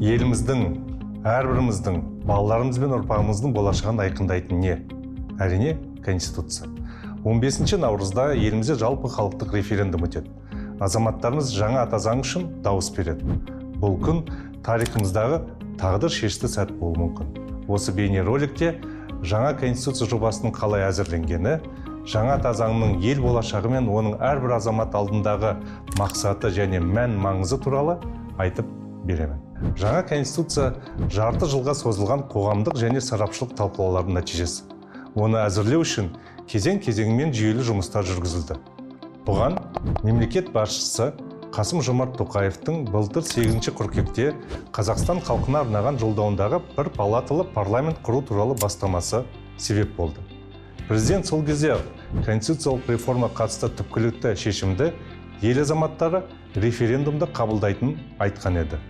еліміздің, әрбіріміздің, балаларымыз бен ұрпағымыздың болашағын айқындайтын не? Әрине, Конституция. 15 наурызда елімізде жалпы халықтық референдум өтеді. Азаматтарымыз жаңа ата заң үшін дауыс береді. Бұл күн тарихымыздағы тағдыр шешті сәт болуы мүмкін. Осы бейнероликте жаңа Конституция жобасының қалай әзірленгені, жаңа ата заңның ел болашағы мен оның әрбір азамат алдындағы мақсаты және мән маңызы туралы айтып беремін. Жаңа Конституция жарты жылға созылған қоғамдық және сарапшылық талқылаулардың нәтижесі. Оны әзірлеу үшін кезең-кезеңмен жүйелі жұмыстар жүргізілді. Бұған мемлекет басшысы Қасым-Жомарт Тоқаевтың былтыр 8 қыркүйекте Қазақстан халқына арнаған жолдауындағы бір палаталы парламент құру туралы бастамасы себеп болды. Президент сол кезде конституциялық реформа қатысты түпкілікті шешімді ел азаматтары референдумда қабылдайтынын айтқан еді.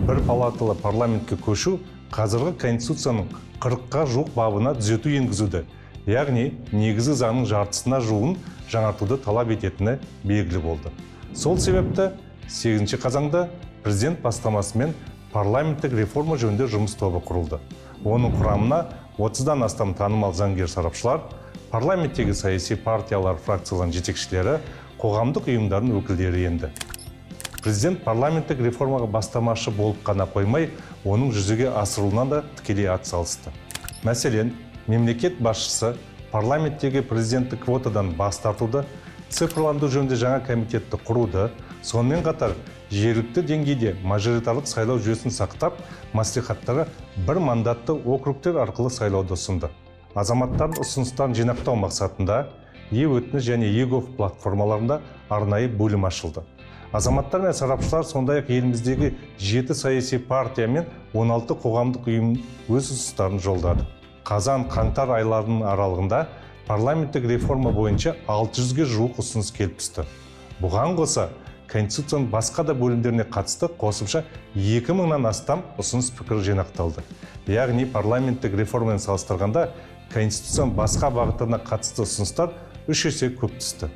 Бір палаталы парламентке көшу қазіргі конституцияның 40-қа жуық бабына түзету енгізуді, яғни негізгі заңның жартысына жуығын жаңартуды талап ететіні белгілі болды. Сол себепті 8 қазанда президент бастамасымен парламенттік реформа жөнінде жұмыс тобы құрылды. Оның құрамына 30-дан астам танымал заңгер сарапшылар, парламенттегі саяси партиялар фракцияларының жетекшілері, қоғамдық ұйымдардың өкілдері енді. Президент парламенттік реформаға бастамашы болып қана қоймай, оның жүзеге асырылуына да тікелей атсалысты. Мәселен, мемлекет басшысы парламенттегі президенттік квотадан бас тартуды, цифрландыру жөнінде жаңа комитетті құруды, сонымен қатар жергілікті деңгейде мажоритарлық сайлау жүйесін сақтап, мәслихаттарға бір мандатты округтер арқылы сайлауды ұсынды. Азаматтардың ұсыныстарын жинақтау мақсатында e-өтініш және e-gov платформаларында арнайы бөлім ашылды. Азаматтар мен сарапшылар сондай-ақ еліміздегі 7 саяси партия мен 16 қоғамдық ұйым өз ұсыныстарын жолдады. Қазан-қаңтар айларының аралығында парламенттік реформа бойынша 600-ге жуық ұсыныс келіп түсті. Бұған қоса, Конституцияның басқа да бөлімдеріне қатысты қосымша 2000-нан астам ұсыныс пікір жинақталды. Яғни парламенттік реформамен салыстырғанда Конституцияның басқа бағыттарына қатысты ұсыныстар 3 есе көп түсті.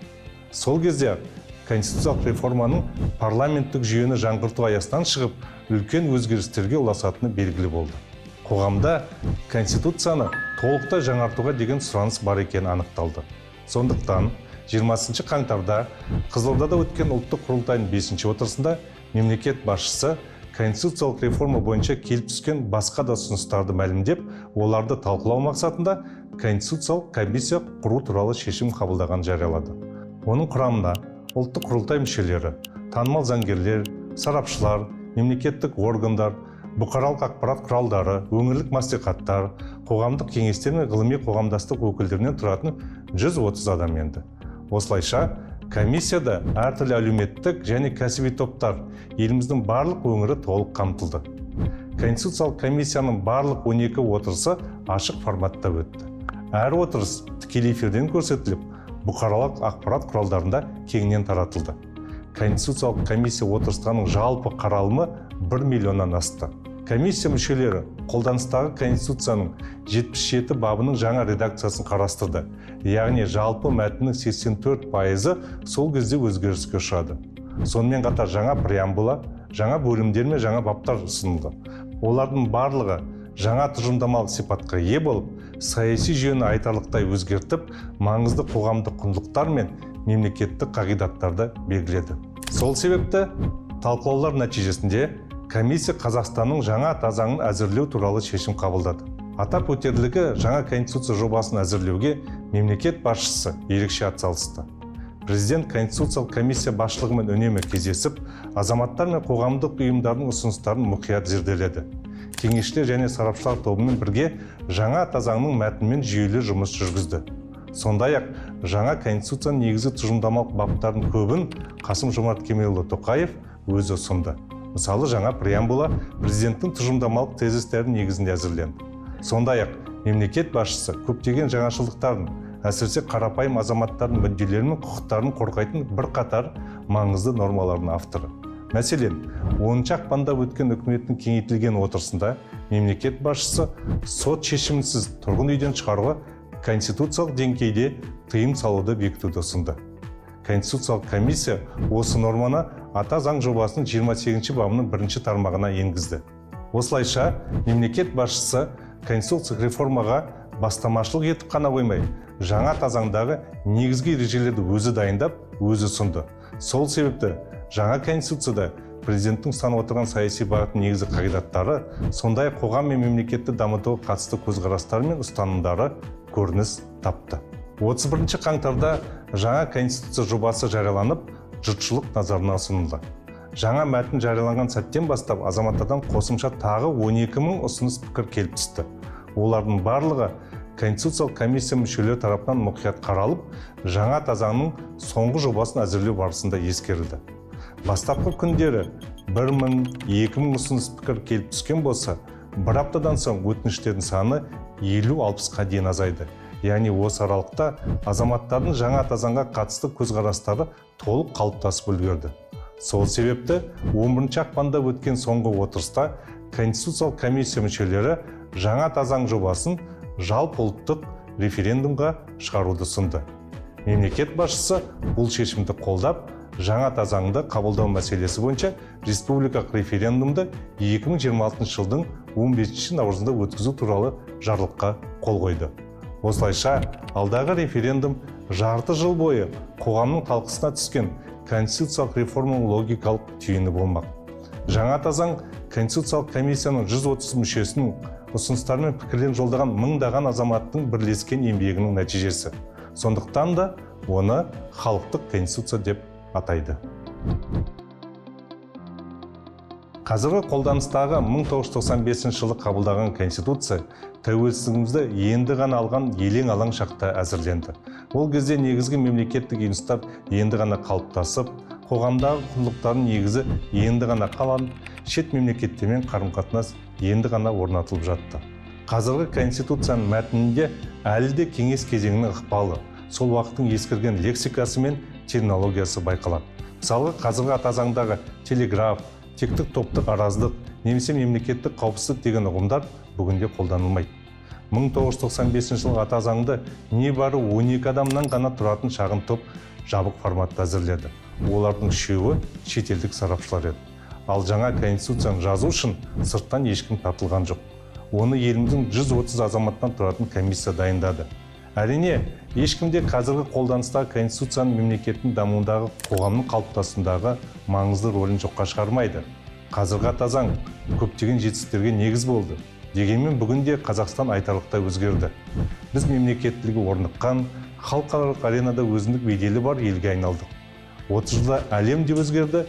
Сол кезде конституциялық реформаның парламенттік жүйені жаңғырту аясынан шығып, үлкен өзгерістерге ұласатыны белгілі болды. Қоғамда Конституцияны толықтай жаңартуға деген сұраныс бар екені анықталды. Сондықтан 20 қаңтарда Қызылордада өткен ұлттық құрылтайының 5 отырысында мемлекет басшысы конституциялық реформа бойынша келіп түскен басқа да ұсыныстарды мәлімдеп, оларды талқылау мақсатында конституциялық комиссия құру туралы шешім қабылдаған жариялады. Оның құрамына ұлттық құрылтай мүшелері, танымал заңгерлер, сарапшылар, мемлекеттік органдар, бұқаралық ақпарат құралдары, өңірлік мәслихаттар, қоғамдық кеңестер мен ғылыми қоғамдастық өкілдерінен тұратын 130 адам енді. Осылайша, комиссияда әртүрлі әлеуметтік және кәсіби топтар, еліміздің барлық өңірі толық қамтылды. Конституциялық комиссияның барлық 12 отырысы ашық форматта өтті. Әр отырыс тікелей эфирден көрсетіліп, бұқаралық ақпарат құралдарында кеңінен таратылды. Конституциялық комиссия отырыстарының жалпы қаралымы 1 миллионнан асты. Комиссия мүшелері қолданыстағы Конституцияның 77 бабының жаңа редакциясын қарастырды. Яғни жалпы мәтіннің 84% сол кезде өзгеріске ұшырады. Сонымен қатар жаңа преамбула, жаңа бөлімдер мен жаңа баптар ұсынылды. Олардың барлығы жаңа тұжырымдамалық сипатқа ие болып, саяси жүйені айтарлықтай өзгертіп, маңызды қоғамдық құндылықтар мен мемлекеттік қағидаттарды белгіледі. Сол себепті талқылаулар нәтижесінде комиссия Қазақстанның жаңа ата заңын әзірлеу туралы шешім қабылдады. Атап өтерлігі, жаңа конституция жобасын әзірлеуге мемлекет басшысы ерекше атсалысты. Президент конституциялық комиссия басшылығымен үнемі кездесіп, азаматтар мен қоғамдық ұйымдардың ұсыныстарын мұқият зерделеді. Кеңесшілер және сарапшылар тобымен бірге жаңа ата заңның мәтінімен жүйелі жұмыс жүргізді. Сондай-ақ жаңа конституцияның негізгі тұжырымдамалық баптардың көбін Қасым-Жомарт Кемелұлы Тоқаев өзі ұсынды. Мысалы, жаңа преамбула президенттің тұжырымдамалық тезистерінің негізінде әзірленді. Сондай-ақ мемлекет басшысы көптеген жаңашылдықтарын, әсіресе қарапайым азаматтардың мүдделері мен құқықтарын қорғайтын бірқатар маңызды нормалардың авторы. Мәселен, 10 ақпанда өткен үкіметтің кеңейтілген отырысында мемлекет басшысы сот шешімінсіз тұрғын үйден шығаруға конституциялық деңгейде тыйым салуды бекітуді ұсынды. Конституциялық комиссия осы норманы ата заң жобасының 28 бабының 1 тармағына енгізді. Осылайша мемлекет басшысы конституциялық реформаға бастамашылық етіп қана қоймай, жаңа тазаңдағы негізгі ережелерді өзі дайындап, өзі ұсынды. Сол себепті жаңа конституцияда президенттің ұстанып отырған саяси бағыттың негізгі қағидаттары, сондай қоғам мен мемлекетті дамытуға қатысты көзқарастары мен ұстанымдары көрініс тапты. 31 қаңтарда жаңа конституция жобасы жарияланып, жұртшылық назарына ұсынылды. Жаңа мәтін жарияланған сәттен бастап азаматтардан қосымша тағы 12 мың ұсыныс пікір келіп түсті. Олардың барлығы Конституциялық комиссия мүшелері тарапынан мұқият қаралып, жаңа тазаңның соңғы жобасын әзірлеу барысында ескерілді. Бастапқы күндері 1000-2000 ұсыныс пікір келіп түскен болса, бір аптадан соң өтініштердің саны 50-60-қа дейін азайды. Яғни осы аралықта азаматтардың жаңа тазаңға қатысты көзқарастары толық қалыптасып үлгерді. Сол себепті 11 ақпанда өткен соңғы отырыста Конституциялық комиссия мүшелері жаңа тазаң жобасын жалпы ұлттық референдумға шығаруды ұсынды. Мемлекет басшысы бұл шешімді қолдап, жаңа тазаңды қабылдау мәселесі бойынша республикалық референдумды 2026 жылдың 15 наурызында өткізу туралы жарлыққа қол қойды. Осылайша, алдағы референдум жарты жыл бойы қоғамның талқысына түскен конституциялық реформаның логикалық түйіні болмақ. Жаңа тазаң Конституциялық комиссияның 130 мүшесінің ұсыныстары мен пікірлерін жолдаған мыңдаған азаматтың бірлескен еңбегінің нәтижесі. Сондықтан да оны халықтық конституция деп атайды. Қазіргі қолданыстағы 1995 жылы қабылдаған конституция тәуелсіздігімізді енді ғана алған елең алаң шақта әзірленді. Ол кезде негізгі мемлекеттік институттар енді ғана қалыптасып, қоғамдағы құндылықтардың негізі енді ғана қаланып, шет мемлекеттермен қарым-қатынас енді ғана орнатылып жатты. Қазіргі конституцияның мәтінінде әлі де кеңес кезеңінің ықпалы, сол уақыттың ескірген лексикасы мен терминологиясы байқалады. Мысалы, қазіргі атазаңдағы телеграф, тектік топтық араздық, немесе мемлекеттік қауіпсіздік деген ұғымдар бүгінде қолданылмайды. 1995 жылғы атазаңды небары 12 адамнан ғана тұратын шағын топ жабық форматта әзірледі. Олардың үшеуі шетелдік сарапшылар еді. Ал жаңа конституцияны жазу үшін сырттан ешкім тартылған жоқ. Оны еліміздің 130 азаматтан тұратын комиссия дайындады. Әрине, ешкімде қазіргі қолданыстағы конституцияның мемлекеттің дамуындағы қоғамның қалыптасуындағы маңызды рөлін жоққа шығармайды. Қазіргі атазаң көптеген жетістіктерге негіз болды. Дегенмен бүгінде Қазақстан айтарлықтай өзгерді. Біз мемлекеттілігі орныққан, халықаралық аренада өзіндік беделі бар елге айналдық. 30 жылда әлем де өзгерді,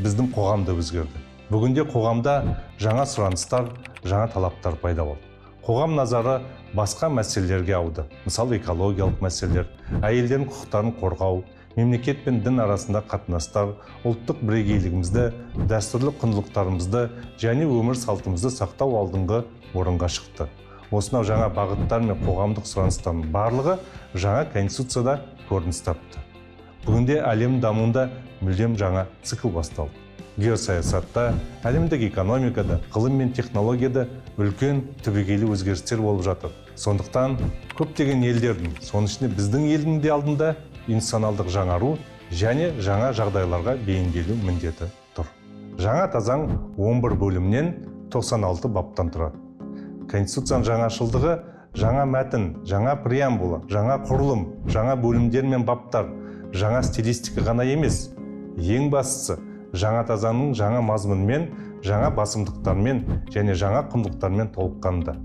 біздің қоғам да өзгерді. Бүгінде қоғамда жаңа сұраныстар, жаңа талаптар пайда болды. Қоғам назары басқа мәселелерге ауды. Мысалы, экологиялық мәселелер, әйелдердің құқықтарын қорғау, мемлекет пен дін арасында қатынастар, ұлттық бірегейлігімізді, дәстүрлі құндылықтарымызды және өмір салтымызды сақтау алдыңғы орынға шықты. Осынау жаңа бағыттар мен қоғамдық сұраныстардың барлығы жаңа конституцияда көрініс тапты. Бүгінде әлем дамуында мүлдем жаңа цикл басталды. Геосаясатта, әлемдік экономикада, ғылым мен технологияда үлкен түбегейлі өзгерістер болып жатыр. Сондықтан көптеген елдердің, соның ішінде біздің елдің де алдында институционалдық жаңару және жаңа жағдайларға бейімделу міндеті тұр. Жаңа тазаң 11 бөлімнен 96 баптан тұрады. Конституцияның жаңашылдығы жаңа мәтін, жаңа преамбула, жаңа құрылым, жаңа бөлімдер мен баптар, жаңа стилистика ғана емес. Ең бастысы, жаңа тазаңның жаңа мазмұнымен, жаңа басымдықтармен және жаңа құндылықтармен толыққанды.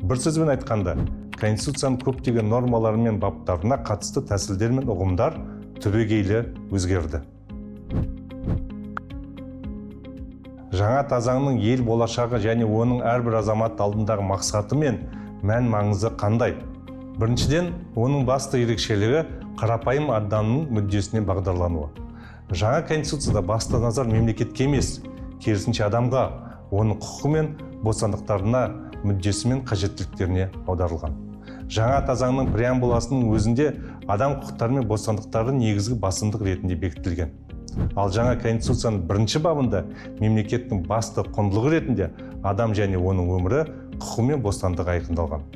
Бір сөзбен айтқанда, Конституцияның көптеген нормалары мен баптарына қатысты тәсілдер мен ұғымдар түбегейлі өзгерді. Жаңа тазаңның ел болашағы және оның әрбір азамат алдындағы мақсаты мен мән маңызы қандай? Біріншіден, оның басты ерекшелігі қарапайым адамның мүддесіне бағдарлануы. Жаңа конституцияда басты назар мемлекетке емес, керісінше адамға, оның құқығы мен бостандықтарына, мүддесі мен қажеттіліктеріне аударылған. Жаңа тазаңның преамбуласының өзінде адам құқықтары мен бостандықтары негізгі басымдық ретінде бекітілген. Ал жаңа конституцияның бірінші бабында мемлекеттің басты құндылығы ретінде адам және оның өмірі, құқығы мен бостандығы айқындалған.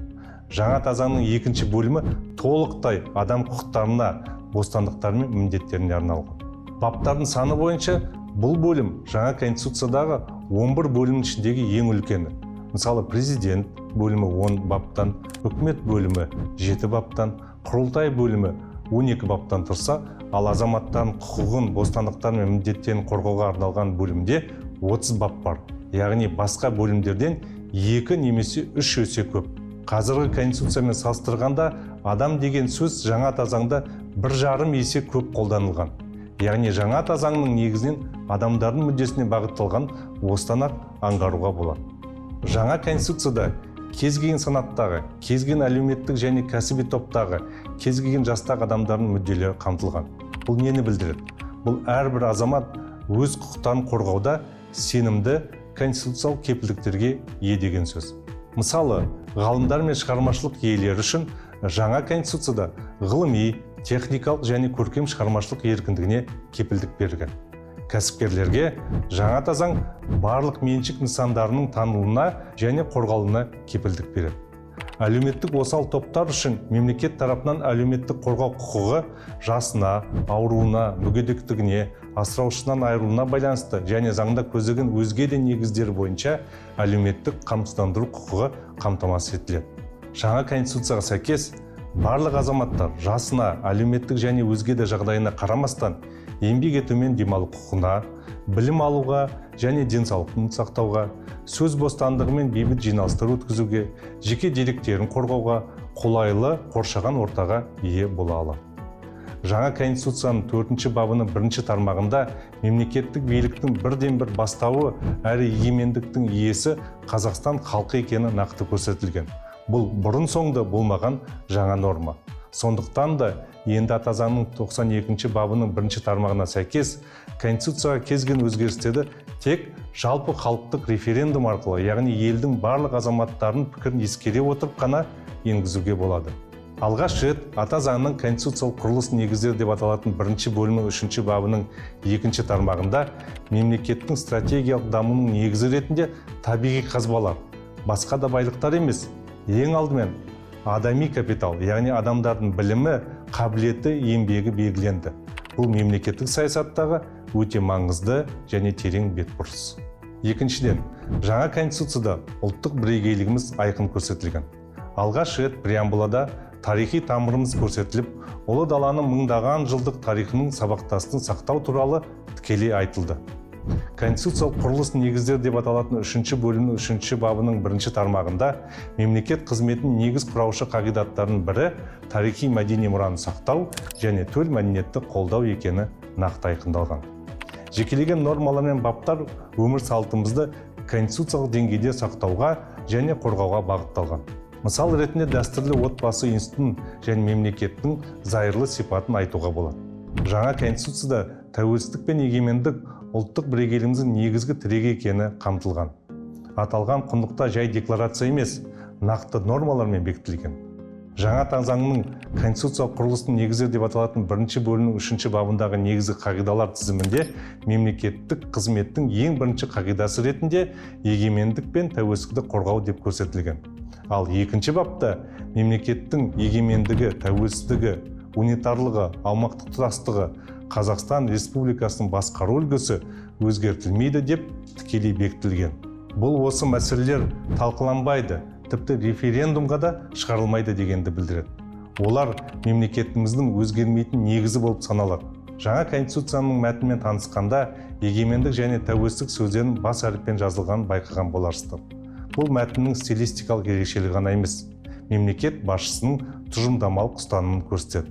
Жаңа тазаңның екінші бөлімі толықтай адам құқықтарына, бостандықтары мен міндеттеріне арналған. Баптардың саны бойынша Бұл бөлім жаңа конституциядағы 11 бөлімнің ішіндегі ең үлкені. Мысалы, президент бөлімі 10 баптан, үкімет бөлімі 7 баптан, құрылтай бөлімі 12 баптан тұрса, ал азаматтардың құқығын, бостандықтары мен міндеттерін қорғауға арналған бөлімде 30 бап бар. Яғни басқа бөлімдерден 2 немесе 3 есе көп. Қазіргі конституциямен салыстырғанда адам деген сөз жаңа ата заңда 1,5 есе көп қолданылған. Яғни жаңа ата заңның негізінен адамдардың мүддесіне бағытталған осыдан аңғаруға болады. Жаңа конституцияда кез келген санаттағы, кез келген әлеуметтік және кәсіби топтағы, кез келген жастағы адамдардың мүдделері қамтылған. Бұл нені білдіреді? Бұл әрбір азамат өз құқықтарын қорғауда сенімді конституциялық кепілдіктерге ие деген сөз. Мысалы, ғалымдар мен шығармашылық иелері үшін жаңа конституцияда ғылыми, техникалық және көркем шығармашылық еркіндігіне кепілдік берілген. Кәсіпкерлерге жаңа ата заң барлық меншік нысандарының танылуына және қорғалуына кепілдік береді. Әлеуметтік осал топтар үшін мемлекет тарапынан әлеуметтік қорғау құқығы жасына, ауруына, мүгедектігіне, асыраушысынан айырылуына байланысты және заңда көзделген өзге де негіздер бойынша әлеуметтік қамсыздандыру құқығы қамтамасыз етіледі. Жаңа конституцияға сәйкес барлық азаматтар жасына, әлеуметтік және өзге де жағдайына қарамастан еңбек етумен демалу құқығына, білім алуға және денсаулығын сақтауға, сөз бостандығы мен бейбіт жиналыстар өткізуге, жеке деректерін қорғауға, қолайлы қоршаған ортаға ие бола алады. Жаңа конституцияның 4 бабының 1 тармағында мемлекеттік биліктің бірден-бір бастауы әрі егемендіктің иесі Қазақстан халқы екені нақты көрсетілген. Бұл бұрын соңды болмаған жаңа норма. Сондықтан да енді ата заңның 92 бабының 1 тармағына сәйкес конституцияға кез келген өзгерістерді тек жалпы халықтық референдум арқылы, яғни елдің барлық азаматтарының пікірін ескере отырып қана енгізуге болады. Алғаш рет ата заңның конституциялық құрылыс негіздері деп аталатын 1 бөлімнің 3 бабының 2 тармағында мемлекеттің стратегиялық дамуының негізі ретінде табиғи қазбалар, басқа да байлықтар емес, ең алдымен адами капитал, яғни адамдардың білімі, қабілеті, еңбегі белгіленді. Бұл мемлекеттік саясаттағы өте маңызды және терең бетбұрыс. Екіншіден, жаңа конституцияда ұлттық бірегейлігіміз айқын көрсетілген. Алғаш рет преамбулада тарихи тамырымыз көрсетіліп, ұлы даланың мыңдаған жылдық тарихының сабақтастығын сақтау туралы тікелей айтылды. Конституциялық құрылыс негіздері деп аталатын 3 бөлімнің 3 бабының 1 тармағында мемлекет қызметінің негіз құраушы қағидаттарының бірі тарихи мәдени мұраны сақтау және төл мәдениетті қолдау екені нақты айқындалған. Жекелеген нормалар мен баптар өмір салтымызды конституциялық деңгейде сақтауға және қорғауға бағытталған. Мысал ретінде дәстүрлі отбасы институтын және мемлекеттің зайырлы сипатын айтуға болады. Жаңа конституцияда тәуелсіздік пен егемендік ұлттық бірегейлігіміздің негізгі тірегі екені қамтылған. Аталған құндылықта жай декларация емес, нақты нормалармен бекітілген. Жаңа ата заңның конституциялық құрылыстың негізі деп аталатын 1 бөлімнің 3 бабындағы негізгі қағидалар тізімінде мемлекеттік қызметтің ең бірінші қағидасы ретінде егемендік пен тәуелсіздікті қорғау деп көрсетілген. Ал 2 бапта мемлекеттің егемендігі, тәуелсіздігі, унитарлығы, аумақтық тұтастығы, Қазақстан Республикасының басқару үлгісі өзгертілмейді деп тікелей бекітілген. Бұл осы мәселелер талқыланбайды, тіпті референдумға да шығарылмайды дегенді білдіреді. Олар мемлекетіміздің өзгермейтін негізі болып саналады. Жаңа конституцияның мәтінімен танысқанда егемендік және тәуелсіздік сөздерін бас әріппен жазылған байқаған боларсыздар. Бұл мәтіннің стилистикалық ерекшелігі ғана емес, мемлекет басшысының тұжырымдамалық ұстанымын көрсетеді.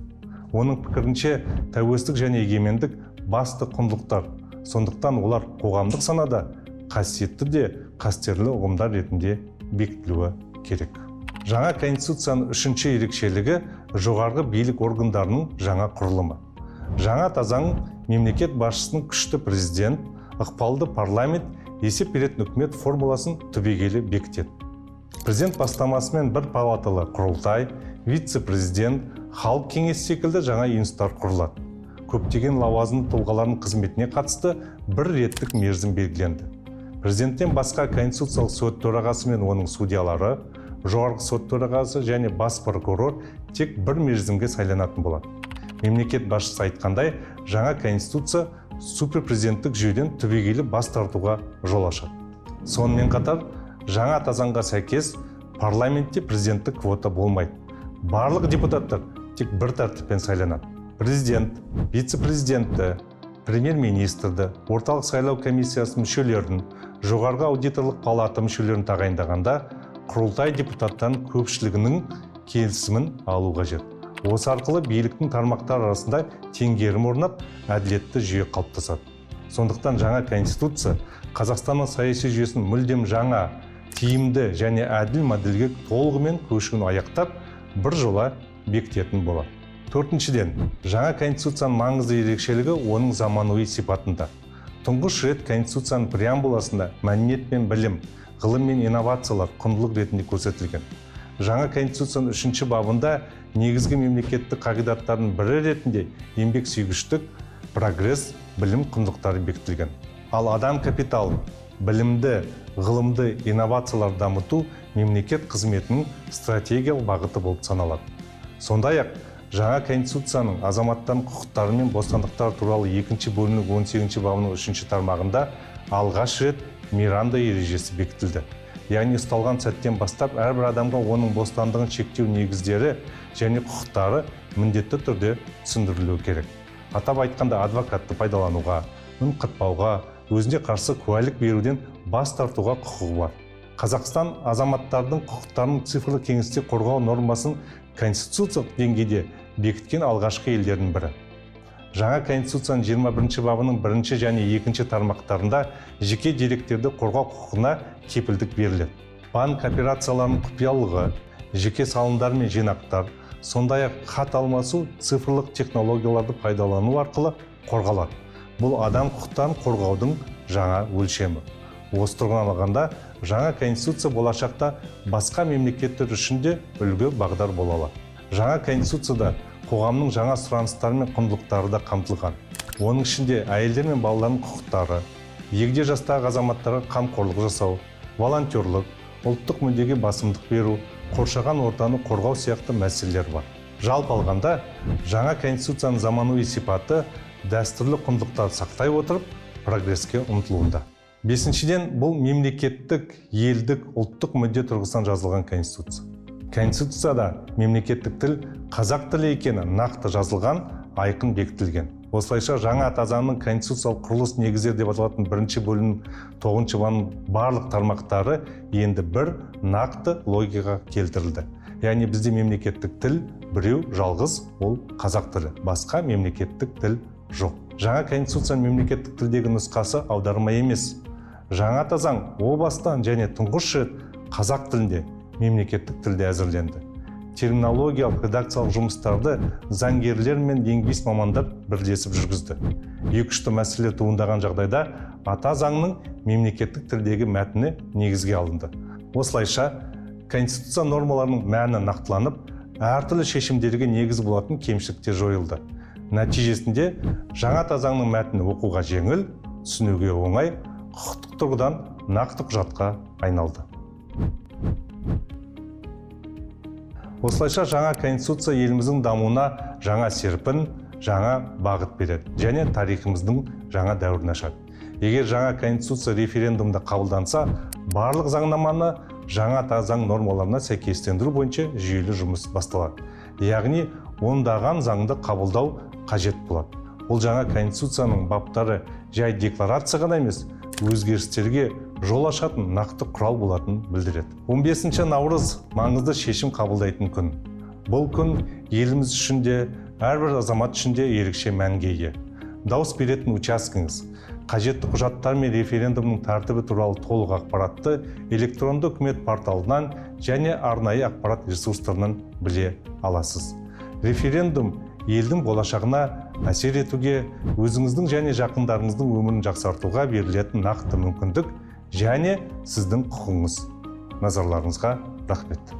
Оның пікірінше тәуелсіздік және егемендік басты құндылықтар, сондықтан олар қоғамдық санада қасиетті де қастерлі ұғымдар ретінде бекітілуі керек. Жаңа конституцияның 3 ерекшелігі жоғарғы билік органдарының жаңа құрылымы. Жаңа ата заң мемлекет басшысының күшті президент, ықпалды парламент, есеп беретін үкімет формуласын түбегейлі бекітеді. Президент бастамасымен бір палаталы құрылтай, вице-президент, халық кеңесі секілді жаңа институттар құрылады. Көптеген лауазымды тұлғалардың қызметіне қатысты бір реттік мерзім белгіленді. Президенттен басқа Конституциялық сот төрағасы мен оның судьялары, жоғарғы сот төрағасы және бас прокурор тек бір мерзімге сайланатын болады. Мемлекет басшысы айтқандай, жаңа Конституция суперпрезиденттік жүйеден түбегейлі бас тартуға жол ашады. Сонымен қатар, жаңа заңға сәйкес парламентте президенттік квота болмайды. Барлық депутаттар тек бір тәртіппен сайланады. Президент, вице-президентті, премьер-министрді, орталық сайлау комиссиясының мүшелерін, жоғарғы аудиторлық палата мүшелерін тағайындағанда құрылтай депутаттан көпшілігінің келісімін алу қажет. Осы арқылы биліктің тармақтары арасында теңгерім орнап, әділетті жүйе қалыптасады. Сондықтан жаңа конституция Қазақстанның саяси жүйесін мүлдем жаңа, тиімді және әділ модельге толығымен көшуін аяқтап, бір жола бекітетін болады. Төртіншіден, жаңа конституцияның маңызды ерекшелігі оның заманауи сипатында. Тұңғыш рет конституцияның преамбуласында мәдениет пен білім, ғылым мен инновациялар құндылық ретінде көрсетілген. Жаңа конституцияның 3-ші бабында негізгі мемлекеттік қағидаттардың бірі ретінде еңбексүйгіштік, прогресс, білім құндылықтары бекітілген. Ал адам капиталы, білімді, ғылымды, инновациялар дамыту мемлекет қызметінің стратегиялық бағыты болып саналады. Сондай-ақ, жаңа конституцияның азаматтардың құқықтары мен бостандықтары туралы 2-ші бөлімнің 18-ші бабының 3-ші тармағында алғаш рет Миранда ережесі бекітілді. Яғни ұсталған сәттен бастап әрбір адамға оның бостандығын шектеу негіздері және құқықтары міндетті түрде түсіндірілуі керек. Атап айтқанда, адвокатты пайдалануға, үн қатпауға, өзіне қарсы куәлік беруден бас тартуға құқығы бар. Қазақстан азаматтардың құқықтарын цифрлы кеңістікте қорғау нормасын конституциялық деңгейде бекіткен алғашқы елдердің бірі. Жаңа конституцияның 21-ші бабының 1-ші және 2-ші тармақтарында жеке деректерді қорғау құқығына кепілдік беріледі. Банк операцияларының құпиялылығы, жеке салымдар мен жинақтар, сондай-ақ хат алмасу цифрлық технологияларды пайдалану арқылы қорғалады. Бұл адам құқықтарын қорғаудың жаңа өлшемі. Осы тұрғыдан алғанда, жаңа конституция болашақта басқа мемлекеттер үшін де үлгі бағдар бола алады. Жаңа конституцияда қоғамның жаңа сұраныстары мен құндылықтары да қамтылған. Оның ішінде әйелдер мен балалардың құқықтары, егде жастағы азаматтарға қамқорлық жасау, волонтерлік, ұлттық мүддеге басымдық беру, қоршаған ортаны қорғау сияқты мәселелер бар. Жалпы алғанда, жаңа конституцияның заманауи сипаты дәстүрлі құндылықтарды сақтай отырып, прогреске ұмтылуында. Бесіншіден, бұл мемлекеттік, елдік, ұлттық мүдде тұрғысынан жазылған конституция. Конституцияда мемлекеттік тіл қазақ тілі екені нақты жазылған, айқын бекітілген. Осылайша жаңа заңның конституциялық құрылыс негіздері деп аталатын 1-ші бөлімнің 9-ші бабының барлық тармақтары енді бір нақты логикаға келтірілді. Яғни бізде мемлекеттік тіл біреу жалғыз, ол қазақ тілі. Басқа мемлекеттік тіл жоқ. Жаңа конституцияның мемлекеттік тілдегі нұсқасы аударма емес. Жаңа заң о бастан және тұңғыш рет қазақ тілінде мемлекеттік тілде әзірленді. Терминологиялық редакциялық жұмыстарды заңгерлер мен лингвист мамандар бірлесіп жүргізді. Екіұшты мәселе туындаған жағдайда ата заңның мемлекеттік тілдегі мәтіні негізге алынды. Осылайша, конституция нормаларының мәні нақтыланып, әртүрлі шешімдерге негіз болатын кемшіліктер жойылды. Нәтижесінде жаңа заңның мәтіні оқуға жеңіл, түсінуге оңай, құқықтық тұрғыдан нақты құжатқа айналды. Осылайша жаңа конституция еліміздің дамуына жаңа серпін, жаңа бағыт береді және тарихымыздың жаңа дәуірін ашады. Егер жаңа конституция референдумда қабылданса, барлық заңнаманы жаңа заң нормаларына сәйкестендіру бойынша жүйелі жұмыс басталады. Яғни, ондаған заңды қабылдау қажет болады. Бұл жаңа конституцияның баптары жай декларация ғана емес, өзгерістерге жол ашатын нақты құрал болатынын білдіреді. 15 наурыз маңызды шешім қабылдайтын күн. Бұл күн еліміз үшін де, әрбір азамат үшін де ерекше мәнге ие. Дауыс беретін учаскеңіз, қажетті құжаттар мен референдумның тәртібі туралы толық ақпаратты электронды үкімет порталынан және арнайы ақпарат ресурстарынан біле аласыз. Референдум елдің болашағына әсер етуге, өзіңіздің және жақындарыңыздың өмірін жақсартуға берілетін нақты мүмкіндік және сіздің құқыңыз. Назарларыңызға рахмет.